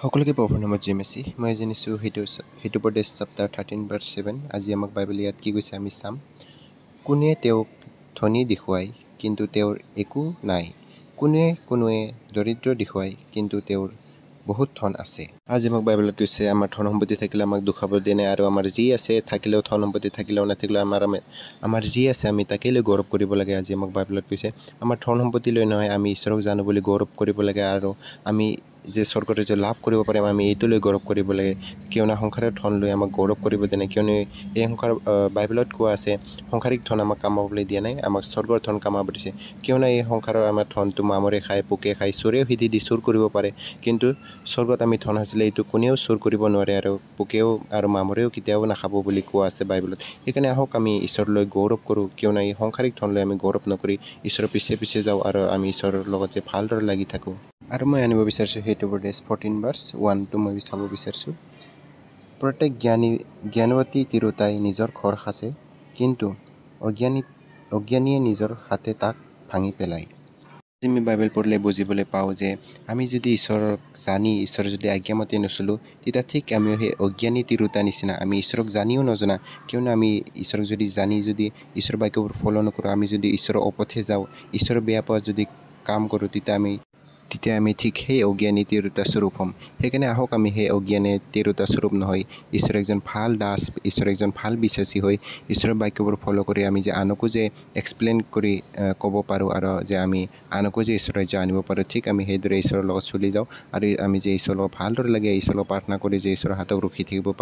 সকলোকে প্ৰভুৰ নামত জয় মেছি। মই জানিছোঁ সেইটো উপদেশ চেপ্টাৰ 13:7। আজি আমাক বাইবেল ইয়াত কি কৈছে আমি চাম। কোনোৱে তেওঁক ধনী দেখুৱায় কিন্তু তেওঁৰ একো নাই, কোনোৱে দৰিদ্ৰ দেখুৱায় কিন্তু তেওঁৰ বহুত ধন আছে। আজি আমাক বাইবেলত কৈছে আমাৰ ধন সম্পত্তি থাকিলে আমাক দুখাব দিয়া নাই, আৰু আমাৰ যি আছে থাকিলেও ধন সম্পত্তি থাকিলেও নাথাকিলেও আমাৰ যি আছে আমি তাকেই লৈ গৌৰৱ কৰিব লাগে। আজি আমাক বাইবেলত কৈছে আমাৰ ধন সম্পত্তি লৈ নহয়, আমি ঈশ্বৰক জানো বুলি গৌৰৱ কৰিব লাগে, আৰু আমি যে স্বৰ্গতে যে লাভ কৰিব পাৰিম আমি এইটো লৈ গৌৰৱ কৰিব লাগে। কিয়নো সংসাৰৰ ধন লৈ আমাক গৌৰৱ কৰিব দিয়া নাই, কিয়নো এই বাইবেলত কোৱা আছে সংসাৰিক ধন আমাক কামাবলৈ দিয়া নাই, আমাক স্বৰ্গৰ ধন কামাব দিছে। কিয়নো এই সংসাৰৰ আমাৰ ধনটো মামৰে খায়, পোকে খায়, চোৰেও সিদ্ধি দি চুৰ কৰিব পাৰে, কিন্তু স্বৰ্গত আমি ধন আছিলে এইটো কোনেও চুৰ কৰিব নোৱাৰে, আৰু পোকেও আৰু মামৰেও কেতিয়াও নাখাব বুলি কোৱা আছে বাইবেলত। সেইকাৰণে আহক আমি ঈশ্বৰলৈ গৌৰৱ কৰোঁ, কিয়নো এই সংসাৰিক ধন লৈ আমি গৌৰৱ নকৰি ঈশ্বৰৰ পিছে পিছে যাওঁ, আৰু আমি ঈশ্বৰৰ লগত যে ভালদৰে লাগি থাকোঁ। আৰু মই আনিব বিচাৰিছোঁ সেইটো উপদেশ 14:1 মই চাব বিচাৰিছোঁ। প্ৰত্যেক জ্ঞানৱতী তিৰোতাই নিজৰ ঘৰ সাঁচে, কিন্তু অজ্ঞানীয়ে নিজৰ হাতে তাক ভাঙি পেলায়। আমি বাইবেল পঢ়িলে বুজিবলৈ পাওঁ যে আমি যদি ঈশ্বৰক জানি ঈশ্বৰৰ যদি আজ্ঞামতে নচলোঁ, তেতিয়া ঠিক আমিও সেই অজ্ঞানী তিৰোতা নিচিনা, আমি ঈশ্বৰক জানিও নজনা। কিয়নো আমি ঈশ্বৰক যদি জানি যদি ঈশ্বৰৰ বাক্যবোৰ ফল' নকৰোঁ, আমি যদি ঈশ্বৰৰ অপথে যাওঁ, ঈশ্বৰৰ বেয়া পোৱা যদি কাম কৰোঁ, তেতিয়া আমি ঠিক সেই অজ্ঞানী তিৰোতা স্বৰূপ হ'ম। সেইকাৰণে আহক আমি সেই অজ্ঞানী তিৰোতা স্বৰূপ নহয়, ঈশ্বৰৰ একজন ভাল দাস, ঈশ্বৰৰ একজন ভাল বিশ্বাসী হৈ ঈশ্বৰৰ বাক্যবোৰ ফল' কৰি আমি যে আনকো যে এক্সপ্লেইন কৰি ক'ব পাৰোঁ, আৰু যে আমি আনকো যে ঈশ্বৰৰ ৰাজ্য আনিব পাৰোঁ, ঠিক আমি সেইদৰে ঈশ্বৰৰ লগত চলি যাওঁ, আৰু আমি যে ঈশ্বৰৰ লগত ভালদৰে লাগে ঈশ্বৰৰ প্ৰাৰ্থনা কৰি যে ঈশ্বৰৰ হাতক ৰখি থাকিব পাৰোঁ।